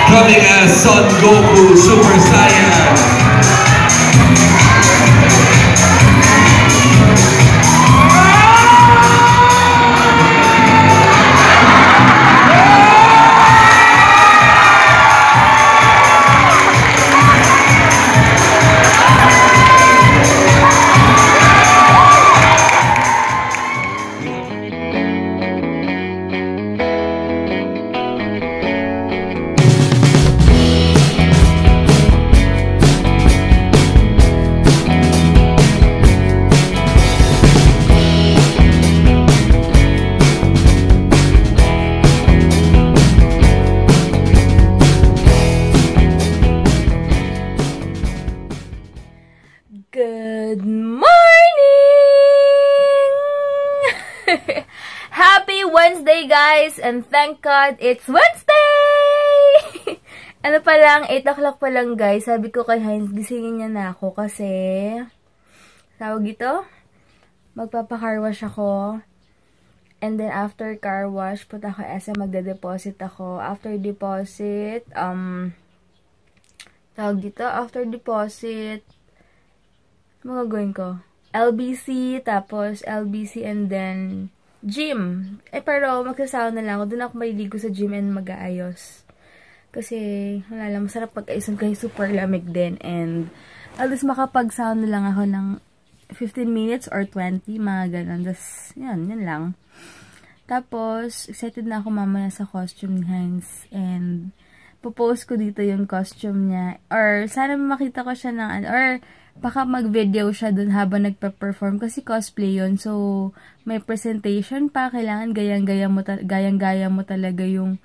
coming as Son Goku Super Saiyan. Good morning! Happy Wednesday, guys! And thank God, it's Wednesday! Ano pa lang, 8 o'clock pa lang, guys. Sabi ko kay Heinz, gisingin niya na ako kasi, tawag ito, magpapa-car wash ako. And then, after car wash, punta ako SM, magde-deposit ako. After deposit, tawag dito, after deposit, mga gawin ko. LBC, tapos LBC and then gym. Pero magsasawa na lang ako. Doon ako maliligo sa gym and mag-aayos. Kasi, wala lang, masarap pag-aayos kayo, super lamig din. And, at least makapag-sawa na lang ako ng 15 minutes or 20, mga ganun. Tapos, yan lang. Tapos, excited na ako mamaya sa costume ni Heinz. And, popost ko dito yung costume niya. Or, sana makita ko siya ng, or, baka mag-video siya dun habang nagpa-perform kasi cosplay yun. So, may presentation pa. Kailangan gayang-gaya mo talaga yung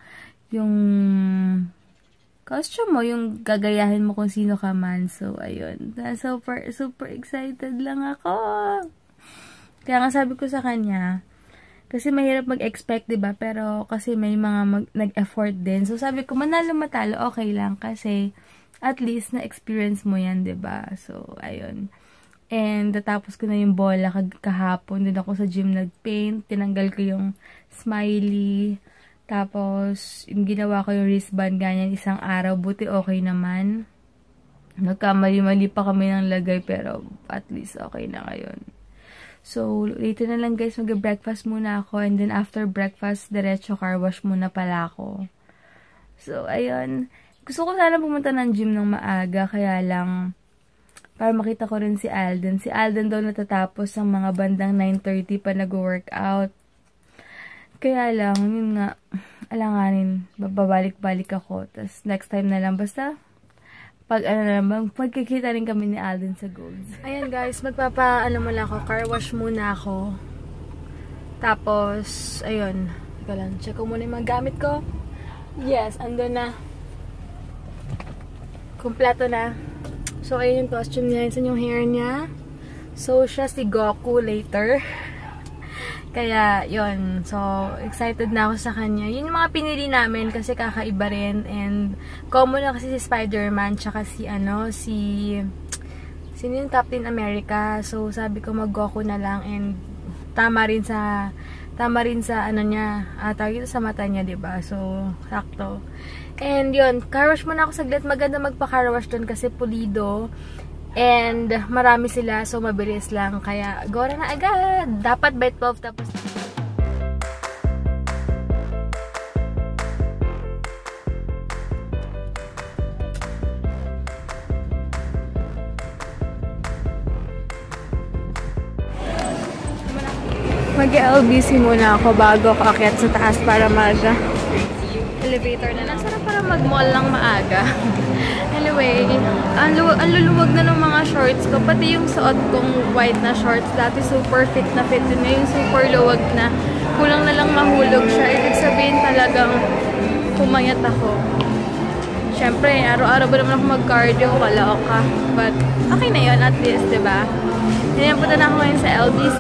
costume mo, yung gagayahin mo kung sino ka man. So, ayun. Super excited lang ako. Kaya nga sabi ko sa kanya, kasi mahirap mag-expect, diba? Pero kasi may mga nag-effort din. So, sabi ko, manalo matalo, okay lang. Kasi, at least, na-experience mo yan, diba? So, ayun. And, natapos ko na yung bola kahapon. Doon ako sa gym nag-paint. Tinanggal ko yung smiley. Tapos, yung ginawa ko yung wristband ganyan isang araw. Buti okay naman. Nagkamali-mali pa kami ng lagay, pero at least okay na ngayon. So, later na lang guys, mag-breakfast muna ako. And then, after breakfast, diretso car wash muna pala ako. So, ayun. Gusto ko sana pumunta ng gym ng maaga, kaya lang, para makita ko rin si Alden. Si Alden daw natatapos ng mga bandang 9:30 pa nag-workout. Kaya lang, yun nga, alanganin, babalik-balik ako. Tapos, next time na lang, basta, pagkikita rin kami ni Alden sa Golds. Ayan guys, muna ako, car wash muna ako. Tapos, ayun, check ko muna yung mga gamit ko. Yes, andun na. Kompleto na. So, ayun yung costume niya. Isa yung hair niya. So, siya si Goku later. Kaya, yun. So, excited na ako sa kanya. Yun yung mga pinili namin kasi kakaiba rin. And, common na kasi si Spider-Man tsaka sino yung Captain America. So, sabi ko mag-Goku na lang. And, tama rin sa ano niya. Tawag ito sa mata niya, diba? So, sakto. And yun, car wash muna ako saglit. Maganda magpa-car wash dun kasi pulido. And marami sila, so mabilis lang. Kaya, gora na agad. Dapat by 12 tapos. Mag-LBC muna ako bago ako akyat sa taas para elevator na lang. Sarap para mag-mall lang maaga. Anyway, ang luluwag na ng mga shorts ko. Pati yung suot kong white na shorts. Dati super fit na fit. Yun na yung super luwag na. Kulang na lang mahulog siya. Ibig sabihin talagang pumayat ako. Siyempre, araw-araw ba naman ako mag-cardio? Wala ka. But, okay na yun at least, diba? Punta na ako ngayon sa LBC.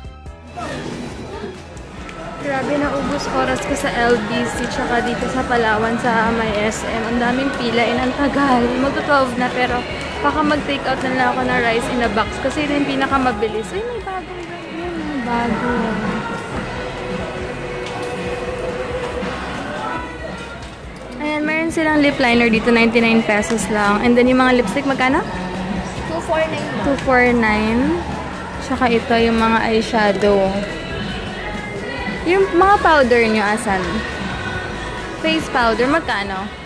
Grabe, naubos oras ko sa LBC tsaka dito sa Palawan sa may SM. Ang daming pila and ang tagal. Mag-12 na pero baka mag-take out na lang ako ng rice in a box kasi yun yung pinakamabilis. Ay, may bagong ganyan. May bago. Ayan, meron Meron silang lip liner dito, 99 pesos lang. And then yung mga lipstick, magkano? 249. Tsaka ito, yung mga eyeshadow. Yung mga powder nyo, asan? Face powder, magkano?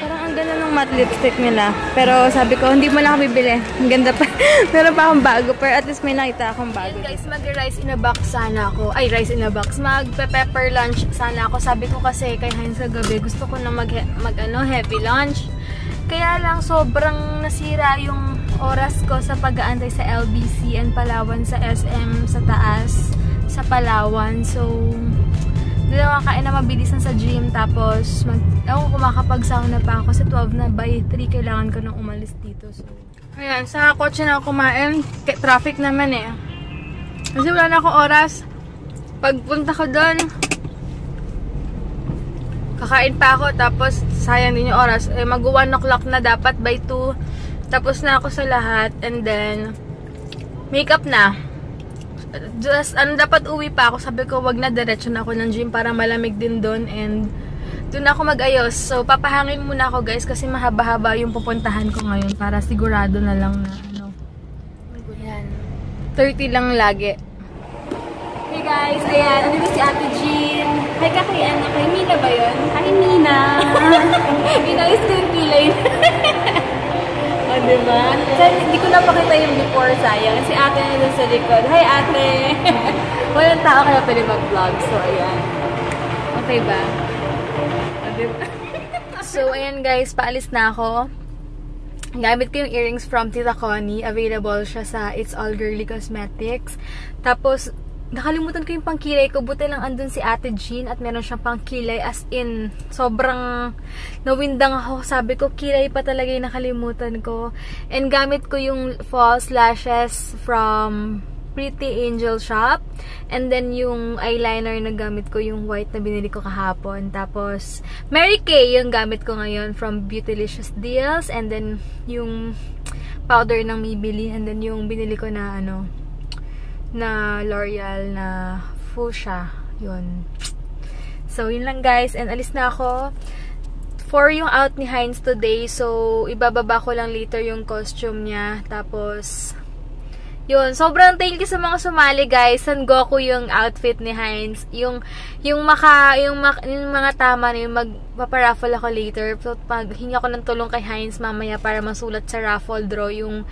Parang ang ganda ng matte lipstick nila. Pero sabi ko, hindi mo lang ako bibili. Ang ganda pa. Meron pa akong bago. Pero at least may nakita akong bago. Yan guys, mag-rice in a box sana ako. Ay, rice in a box. Mag-pepper lunch sana ako. Sabi ko kasi kay Heinz kagabi, gusto ko na heavy lunch. Kaya lang sobrang nasira yung oras ko sa pag-aantay sa LBC and Palawan sa SM sa taas. Sa Palawan. So, hindi na makain na mabilisan sa gym. Tapos, ako kumakapag-sauna pa ako. Kasi 12 na, by 3 kailangan ko nang umalis dito. So, ayan, sa kotse na ako kumain. Traffic naman eh. Kasi wala na akong oras. Pagpunta ko doon, kakain pa ako. Tapos, sayang din yung oras. Mag 1 o'clock na dapat by 2. Tapos na ako sa lahat. And then, makeup na. Just, dapat uwi pa ako. Sabi ko, wag na, diretso na ako ng gym para malamig din doon. And, doon ako mag-ayos. So, papahangin muna ako guys kasi mahaba-haba yung pupuntahan ko ngayon para sigurado na lang na, Ayan. 30 lang lagi. Hey guys, ayan. Andito si Ate Jean. Hi ka kay kay Mina ba yun? Hi Mina! Inayos ko yung pilay. O, diba? Hindi ko napakita yung before, sayang. Si ate na dun sa likod. Hi, ate! Walang tao kaya pwede mag-vlog. So, ayan. Okay ba? O, diba? So, ayan guys. Paalis na ako. Gamit ko yung earrings from Tita Connie. Available siya sa It's All Girly Cosmetics. Tapos, nakalimutan ko yung pangkilay ko. Buti lang andun si Ate Jean at meron siyang pangkilay as in sobrang nawindang ako. Sabi ko, kilay pa talaga yung nakalimutan ko. And gamit ko yung false lashes from Pretty Angel Shop. And then yung eyeliner na gamit ko, yung white na binili ko kahapon. Tapos, Mary Kay yung gamit ko ngayon from Beautylicious Deals. And then yung powder ng Maybelline. And then yung binili ko na na L'Oreal na fuchsia. Yun. So, yun lang guys. And alis na ako. For yung out ni Heinz today. So, ibababa ko lang later yung costume niya. Tapos, yun. Sobrang thank you sa mga sumali guys. San Goku yung outfit ni Heinz. Yung mga tama na yung magpaparaffle ako later. So, paghinga ko ng tulong kay Heinz mamaya para masulat sa raffle draw yung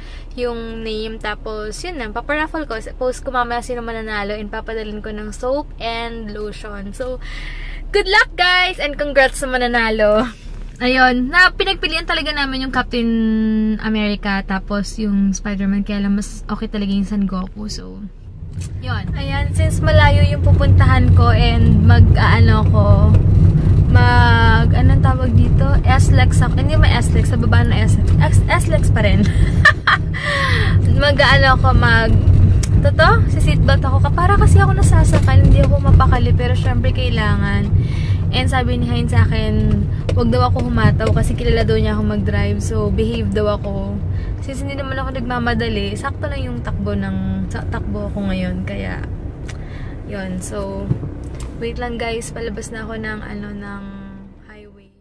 name. Tapos, yun na. Paparaffle ko. Post ko mamaya sino mananalo and papadalhin ko ng soap and lotion. So, good luck guys! And congrats sa mananalo. Ayun, pinagpilian talaga namin yung Captain America tapos yung Spider-Man, kaya lang mas okay talaga yung San Goku. So, yun. Ayan, since malayo yung pupuntahan ko and anong tawag dito? S-Lex ako. Hindi may S-Lex, sa baba na S-Lex pa rin. Si-seatbelt ako. Para kasi ako nasasakal, hindi ako mapakali, pero syempre kailangan. And sabi ni Heinz sa akin, wag daw ako humataw kasi kilala daw niya ako mag-drive. So, behave daw ako. Since hindi naman ako nagmamadali, sakto lang yung takbo ako ngayon. Kaya, yun. So, wait lang guys. Palabas na ako ng highway.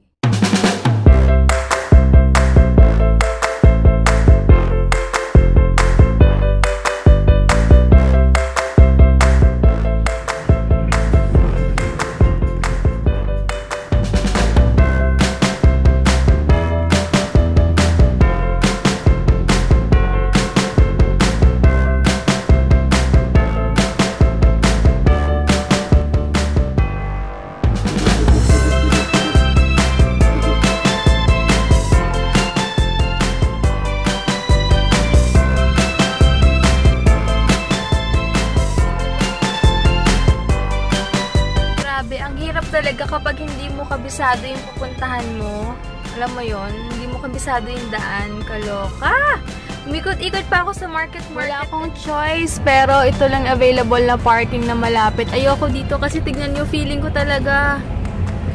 Talaga kapag hindi mo kabisado yung pupuntahan mo, alam mo yon, hindi mo kabisado yung daan, kaloka. Umikot-ikot pa ako sa market. Wala akong choice, pero ito lang available na parking na malapit. Ayoko dito kasi tignan nyo, feeling ko talaga.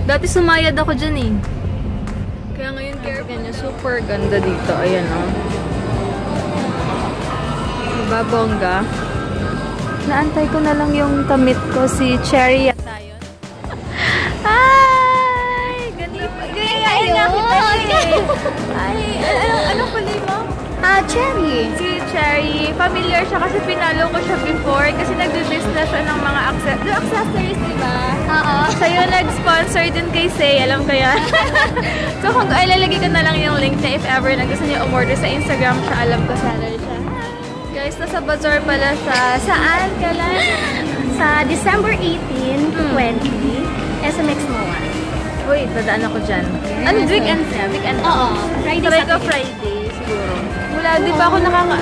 Dati sumayad ako dyan eh. Kaya ngayon careful nyo, super ganda dito. Ayan o. Diba, bongga? Naantay ko na lang yung kamit ko, si Cherry. Ay! Ganyan nakita Ay, anong kulay mo? Cherry. Si Cherry. Familiar siya kasi pinalo ko siya before kasi nagbe-business siya ng mga accessories, diba? Oo. Sa'yo nag-sponsor din kay Say. Alam ko yan. So, kung ilalagay ko na lang yung link niya if ever na gusto niyo umorder sa Instagram siya, alam ko seller siya. Guys, nasa bazaar pala siya. Saan ka lang? Sa December 18 to 20, SMX Moa. Uy, dadaan ako dyan. Ano, weekend niya? Weekend? Oo. Friday, Try ko Saturday. Friday, siguro. Wala, di ba ako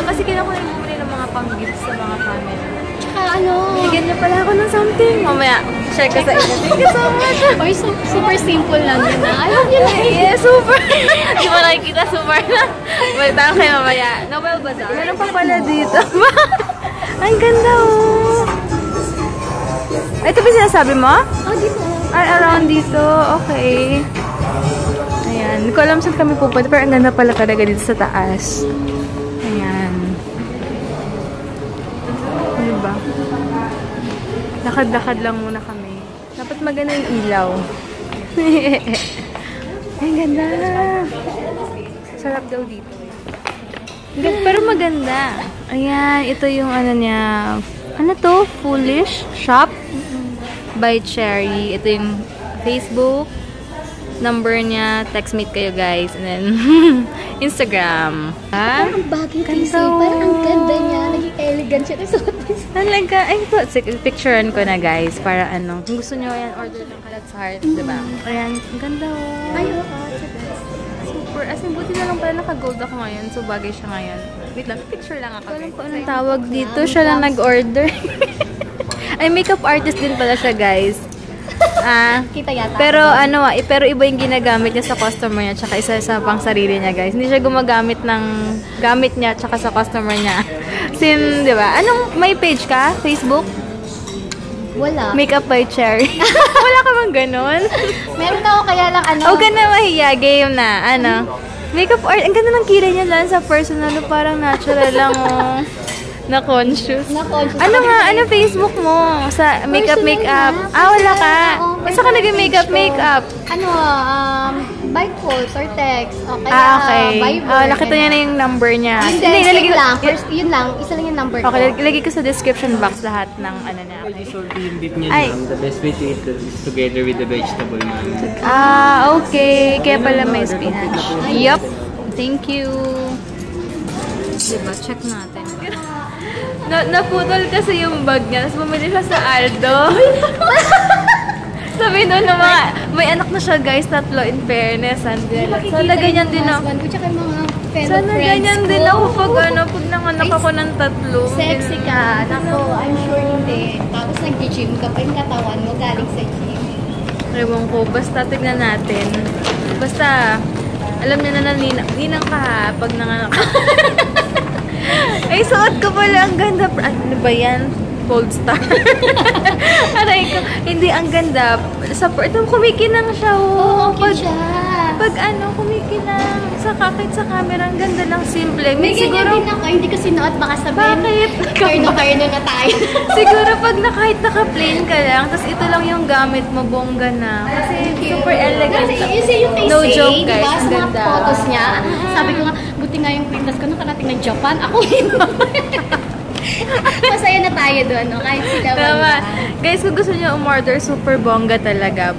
kasi kinuha yung bumili ng mga pang-gifts sa mga family. Tsaka ano? Bigyan niya pala ako ng something. Mamaya, share ko sa inyo. Thank you so much. Oy, super simple lang yun na. I love you like. Yeah, super. Di mo nakikita, super na. Wait, tayo kayo mamaya. Noel Bazaar. Meron pa pala dito. Ang ganda oh. Ito ba sinasabi mo? Oh, dito. Ay, around dito. Okay. Ayan. Hindi ko alam saan kami pupunta, pero ang ganda pala talaga dito sa taas. Ayan. Ano ba? Lakad-lakad lang muna kami. Dapat maganda yung ilaw. Ay, ang ganda. Sarap daw dito. Pero maganda. Ayan, ito yung ano niya. Ano to? Foolish Shop by Cherry. Ito yung Facebook. Number niya. Text meet kayo guys. And then, Instagram. Ha? Parang bagay kasi. Parang ang ganda niya. Naging elegant siya. Talaga. Ay, ito. Picturean ko na guys. Para ano. Kung gusto nyo, ayan, order ng Kalat sa Heart. Diba? Ayan. Ang ganda oh. Ay, oo. Super. As in, buti na lang pala naka-gold ako ngayon. So, bagay siya ngayon. Wait lang. Picture lang ako. Alam ko anong tawag dito. Siya lang nag-order. Ay, makeup artist din pala siya guys. Kita yata. Pero ano pero iba yung ginagamit niya sa customer niya tsaka isa sa pang sarili niya guys. Hindi siya gumagamit ng gamit niya tsaka sa customer niya. Sin, 'di ba? Anong may page ka? Facebook? Wala. Makeup by Cherry. Wala ka bang ganon? Meron ako kaya lang ano. Huwag ka na mahiya. Game na. Ano? Makeup art. Ang ganda ng kilay niya lang sa personal. Parang natural lang oh. Na-conscious. Ano nga? Ano Facebook mo? Sa makeup? Wala ka. Basta ka nag-makeup? Ano, by calls or text. O kaya, Okay. Viber. Nakita niya na yung number niya. Hindi, same lang. First, yun lang. Isa lang yung number ko. Okay, lagay ko sa description box lahat ng ano niya. Salty yung dip niya Ay. ma'am. The best way to eat it is together with the vegetable ma'am. Okay. Kaya pala may spinach. Yup. Thank you. Diba? Check natin. Naputol kasi yung bag niya. Tapos bumili siya sa Aldo. Sabi nun ng mga, may anak na siya guys, 3 in fairness. Sana ganyan din ako. Sana ganyan din ako pag nanganak ako ng 3. Sexy ka. Nako, I'm sure hindi. Tapos nag-gym ka pa yung katawan mo galing sa gym. Ewan ko, basta tignan natin. Basta, alam niya na ninang ka ha, pag nanganak ka. Ay, suot ko pala. Ang ganda. Ano ba yan? Gold star. Aray ko. Hindi, ang ganda. Ito, kumikinang siya. Oo, cute siya. Pag kumikinang. Kahit sa camera, ang ganda lang. Simple. May ganyan din ako. Hindi ko sinuot. Baka sabihin. Bakit? Karno na tayo. Siguro pag kahit naka-plain ka lang, tapos ito lang yung gamit mo, bongga na. Kasi super elegant. Kasi yung kay No Say, joke, guys. diba? Sa Ang mga ganda. photos niya, sabi ko nga, buti nga yung kwintas ko nakarating ng Japan. Ako masaya na tayo doon, no? Kahit sila Tama. Guys, kung gusto niyo umorder, super bongga talaga.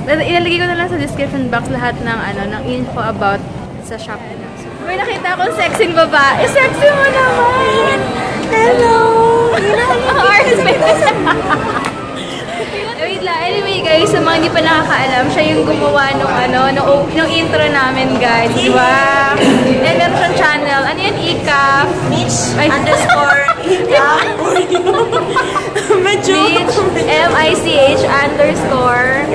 Ilalagay ko na lang sa description box lahat ng ng info about sa shop nila. May nakita akong sexing babae. Sexy mo naman! Hello! Wait lang. Anyway guys, sa mga hindi pa nakakaalam, siya yung gumawa nung intro namin guys. Diba? And meron siyang channel. Ano yan? Ika? Mitch underscore Ika. Mitch M-I-C-H underscore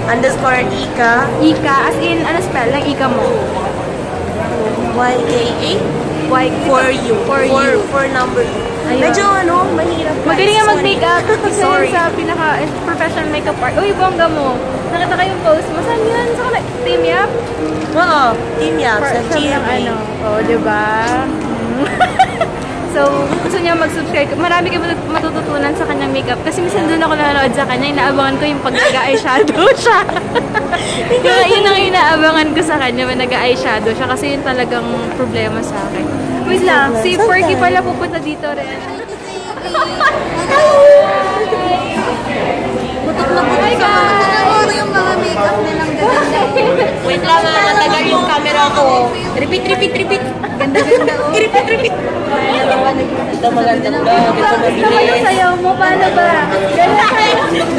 Underscore Ika. Ika, as in, ano spell lang Ika mo? Y-A-A. Y For you. For you. For number. Ayun. Medyo mahirap. Magaling nga mag-makeup. Kasi Sorry. sa professional makeup art. Uy, bongga mo. Nakita ko yung post mo. Saan yun? Saan ka Team Yap? Oo. Team Yap. Sa GMA. Diba? So, gusto niya mag-subscribe. Marami kayo matututunan sa kanyang makeup. Kasi minsan doon ako nanonood sa kanya, inaabangan ko yung pag-nag-eyeshadow siya. Yun ang inaabangan tinulungan ko sa kanya when nag-eyeshadow siya kasi yun talagang problema sa akin. Wait lang, si Porky pala pupunta dito rin. Butok na butok sa mga yung mga makeup nilang ganda. Wait lang nga, natagal yung camera ko. Repeat. Ganda-ganda oh. Repeat. Ito maganda vlog. Ito mabilis. Sayaw mo, paano ba?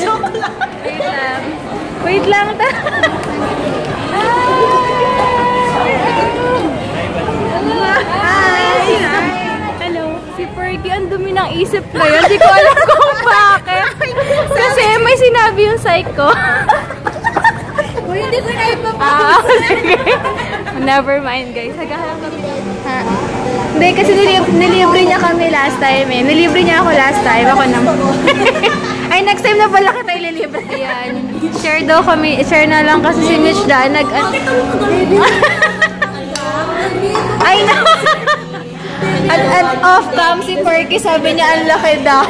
Joke lang. Wait lang. Hello. Si Fergie, ang dumi ng isip ko yun. Hindi ko alam kung bakit. Kasi may sinabi yung psycho. Uy, hindi ko na ipapakusa. Never mind, guys. Hagahan kami. Hindi, kasi nilibre niya kami last time eh. Nilibre niya ako last time. Ako naman. Ay, next time na pala kita ililibre. Ayan. Share daw kami. Share na lang kasi si Mitch daan. Ay, no. At off-cam si Porky sabi niya ang laki daw.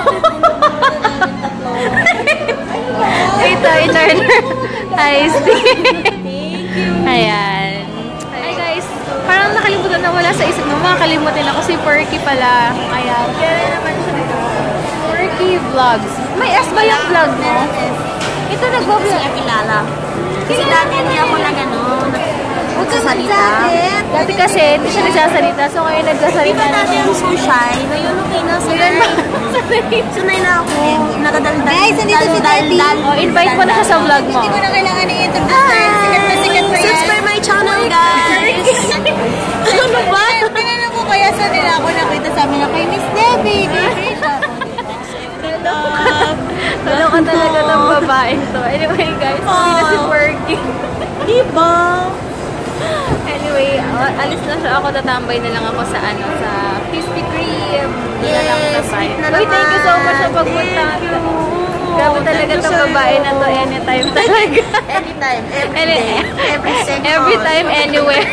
Ito, in-order. Hi, Steve. Ayan. Hi, guys. Parang nakalimutan na wala sa isip mo. Makakalimutin ako si Porky pala. Ayan. Kaya naman siya dito. Porky Vlogs. May S ba yung vlog mo? Ito nag-vlog. Hindi siya kilala. Kasi dati hindi ako nagsasalita. Dati kasi hindi siya nagsasalita. So ngayon nagsasalita Diba dati ang so shy? Ngayon okay na. Sanay na ako. Nakadaldal. Guys, nandito si Daddy. Invite mo na siya sa vlog mo. Hindi ko na kailangan i-introduce. Sikat pa yan. Subscribe my channel, guys! Ano ba? Pinanong ko kaya sa nila ako nakita sa amin na kay Miss Debbie. Tulong ka talaga ng babaeng to. Anyway, guys, hindi na si Porky. Diba? Anyway, alis na siya ako. Tatambay na lang ako sa sa Krispy Kreme. Yes, Uy, na thank you so much sa pagpunta. Grabe talaga itong babae na to. Anytime talaga. Anytime. Every day. Every second. Every time, anywhere.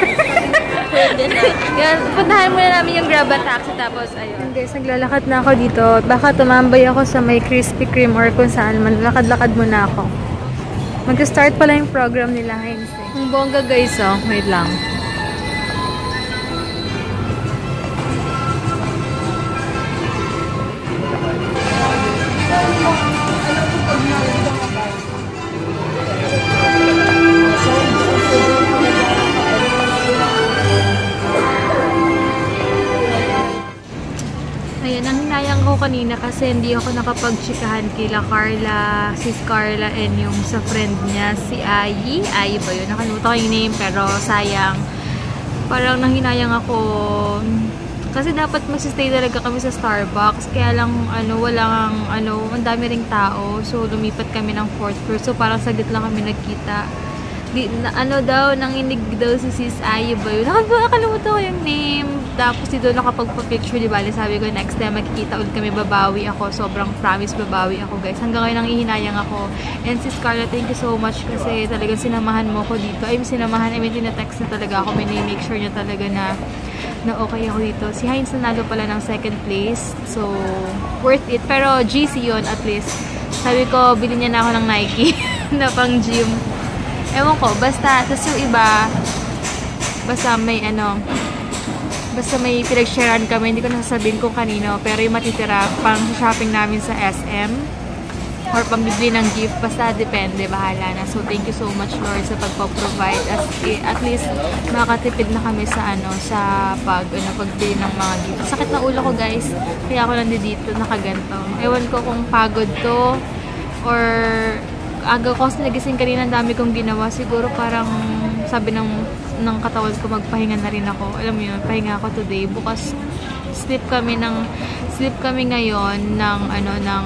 Pwede na. Yan, puntahan muna namin yung Grab and Taxi. Tapos, ayun. Guys, naglalakad na ako dito. Baka tumambay ako sa may Krispy Kreme or kung saan man. Lakad-lakad muna ako. Mag-start pala yung program nila, Heinz. Ang bongga, guys, oh. Wait lang. Ayan, ang hinayang ko kanina kasi hindi ako nakapag-chikahan kila Carla, sis Carla, and yung sa friend niya, si Ayi. Ayi ba yun? Nakalimutan ko yung name, pero sayang. Parang nanghinayang ako. Kasi dapat magsistay talaga kami sa Starbucks. Kaya lang, ang dami ring tao. So, lumipat kami ng 4th floor. So, parang saglit lang kami nagkita. Nanginig daw si sis Ayi ba yun? Nakalimutan ko yung name. Tapos dito nakapagpa-picture, di bali sabi ko next time magkikita ulit kami, babawi ako. Sobrang promise, babawi ako, guys. Hanggang ngayon nangihinayang ako. And sis Carla, thank you so much kasi talagang sinamahan mo ko dito. Tina-text na talaga ako. May make sure niya talaga na okay ako dito. Si Heinz nanalo pala ng 2nd place. So, worth it. Pero GC yun at least. Sabi ko, bilhin niya na ako ng Nike na pang gym. Ewan ko, basta, tapos yung iba, basta may pinag-sharean kami, hindi ko nasasabihin kung kanino, pero yung matitira, pang shopping namin sa SM, or pambibili ng gift, basta depende, bahala na. So, thank you so much, Lord, sa pagpo-provide. At least, makakatipid na kami sa, pagbili ng mga gift. Sakit na ulo ko, guys, kaya ako nandito, nakaganto. Ewan ko kung pagod to, or aga ko kasi nagising kanina, ang dami kong ginawa. Siguro parang sabi ng katawan ko, magpahinga na rin ako. Alam mo yun, pahinga ako today. Bukas sleep kami ngayon ng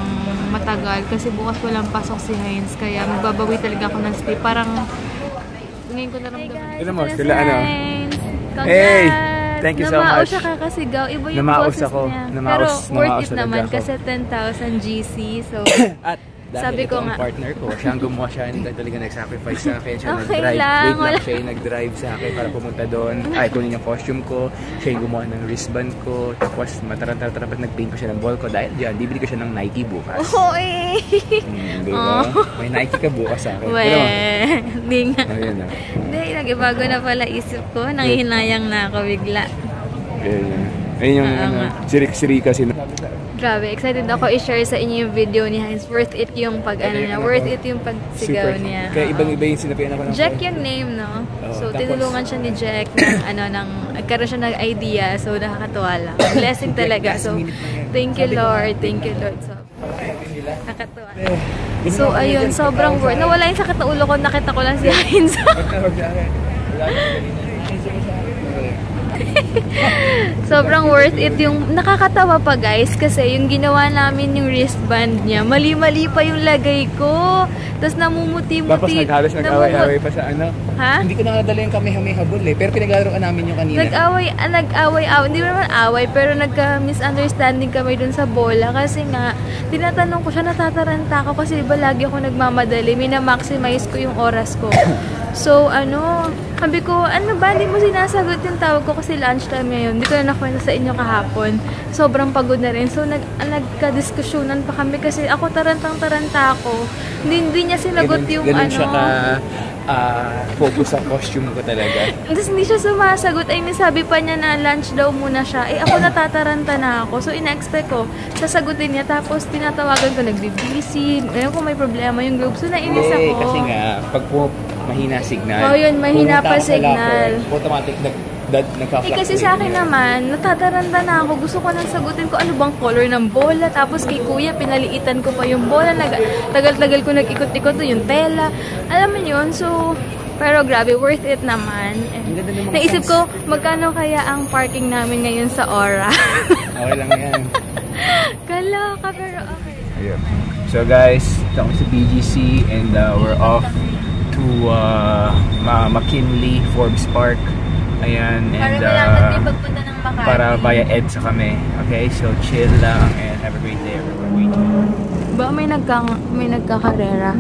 matagal kasi bukas walang pasok si Heinz. Kaya magbabawi talaga ako ng sleep. Parang ngayon ko naramdaman. Ito mo, sila Heinz! Congrats! Hey! Thank you so Namaos much. siya kakasigaw. Iba yung Namaos boses ako. niya. Namaos Pero worth it talaga naman ako. kasi 10,000 GC. So, At Dahil Sabi ito ko ang nga. partner ko. Siya ang gumawa, siya ang talaga nag-sacrifice sa akin. Siya Okay nag-drive. lang, Wait lang, wala. siya yung nag-drive sa akin para pumunta doon. Ay, kunin yung costume ko. Siya yung gumawa ng wristband ko. Tapos matarantara-tara nag-paint ko siya ng ball ko. Dahil dyan, bibili ko siya ng Nike bukas. Oo eh. Diba? May Nike ka bukas sa akin. Weh, hindi nga. Ayun na. Hindi, nag-ibago na pala isip ko. Nangihinayang na ako bigla. Ayun yung Oo nga. sirik-siri kasi. Grabe, excited ako i-share sa inyo yung video ni Heinz. Worth it yung niya. Worth it yung pagsigaw niya. Kaya ibang-iba yung sinabihan ako ng Jack yung name, no? Oo, So, tapos- tinulungan siya ni Jack nagkaroon siya ng idea. So, nakakatuwa lang. Blessing talaga. So, thank you, Lord. Thank you, Lord. So, nakakatuwa. So, ayun, sobrang worth. Nawala yung sakit na ulo ko. Nakita ko lang si Heinz. Sobrang worth it yung nakakatawa pa guys kasi yung ginawa namin yung wristband niya mali-mali pa yung lagay ko tapos namumuti-muti Tapos naghalos nag-away-away pa sa ano. Ha? Hindi ko nakadala yung Kamehameha Ball pero pinaglalaroan namin yung kanina. Nag-away, hindi naman away pero nagka-misunderstanding kami dun sa bola kasi nga tinatanong ko siya, natataranta ako kasi iba lagi ako nagmamadali, mina-maximize ko yung oras ko. So, sabi ko, ano ba, hindi mo sinasagot yung tawag ko kasi lunchtime ngayon. Hindi ko na nakwenta sa inyo kahapon. Sobrang pagod na rin. So, nagka-diskusyonan pa kami kasi ako tarantang-taranta ako. Hindi niya sinagot yung ganun siya focus sa costume ko talaga. Tapos hindi siya sumasagot. I mean, sabi pa niya na lunch daw muna siya. Eh, ako natataranta na ako. So, ina-expect ko, sasagutin niya. Tapos, tinatawagan ko, nag-busy. Ngayon kung may problema yung group. So, nainis ako. Kasi nga, pag mahina signal. Oh, yun, mahina pa signal. Automatic nagka-fluctuate. Kasi sa akin naman, natataranta na ako. Gusto ko nang sagutin ko ano bang color ng bola. Tapos kay kuya, pinaliitan ko pa yung bola. Tagal-tagal ko nag-ikot-ikot yung tela. Alam mo yun, so... Pero grabe, worth it naman. Naisip ko, magkano kaya ang parking namin ngayon sa Aura? Okay lang yan. Kaloka, pero okay. Ayun. So guys, ito kami sa BGC and we're off to McKinley, Forbes Park. Ayan, and pagpunta ng Makati. para via EDSA kami. Okay, so chill lang and have a great day everyone. Ba may nagkakarera.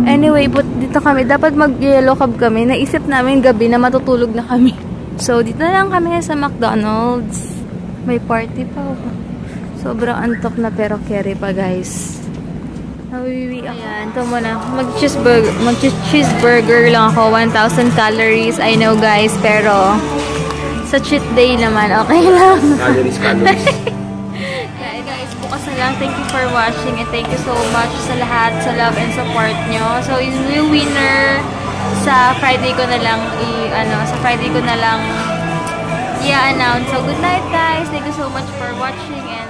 Anyway, but dito kami, dapat mag-yellow cab kami. Naisip namin gabi na matutulog na kami. So, dito na lang kami sa McDonald's. May party pa. Sobrang antok na pero carry pa, guys. Nawiwi ako. Ayan, ito muna. Mag-cheeseburger lang ako. 1,000 calories. I know, guys. Pero, sa cheat day naman, okay lang. Calories. Kaya guys, bukas na lang. Thank you for watching and thank you so much sa lahat, sa love and support nyo. So, yung winner sa Friday ko na lang i-announce. So, good night guys. Thank you so much for watching and